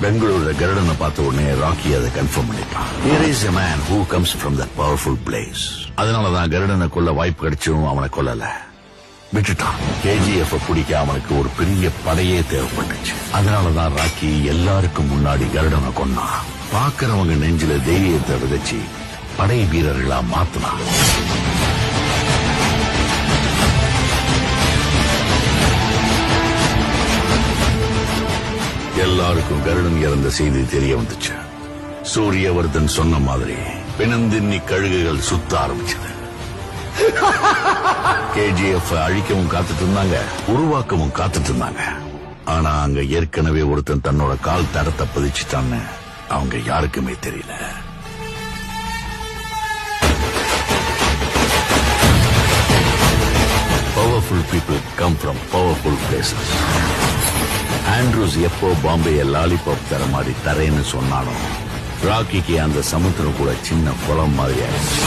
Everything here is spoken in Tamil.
பெங்களூர்ல கருடனை பார்த்த உடனே ராக்கி அதை கன்ஃபார்ம் பண்ணிட்டான். Here is a man who comes from that powerful place. அதனாலதான் கருடனை கொல்ல வாய்ப்பு கிடைச்சும் அவனை கொல்லல, விட்டுட்டான். KGF பிடிக்க அவனுக்கு ஒரு பெரிய படையே தேவைப்பட்டுச்சு. அதனாலதான் ராக்கி எல்லாருக்கும் முன்னாடி கருடனை கொன்னான். பாக்குறவங்க நெஞ்சில தைரியத்தை விதைச்சு படை வீரர்களா மாத்தினான். எல்லாருக்கும் கருடன் இறந்த செய்தி தெரிய வந்துச்சு. சூரியவர்தன் சொன்ன மாதிரி பிணந்தின்னி கழுகுகள் சுத்த ஆரம்பிச்சது. KGF அழிக்கவும் காத்துட்டு இருந்தாங்க, உருவாக்கவும் காத்துட்டு இருந்தாங்க. ஆனா அங்க ஏற்கனவே ஒருத்தன் தன்னோட கால் தடத்தை பதிச்சுட்டான்னு அவங்க யாருக்குமே தெரியல. Powerful people come from powerful places. Andrews எப்போ பாம்பேய லாலிபாப் தர மாதிரி தரேன்னு சொன்னாலும் ராக்கிக்கு அந்த சமுத்திரம் கூட சின்ன குளம் மாதிரி ஆயிடுச்சு.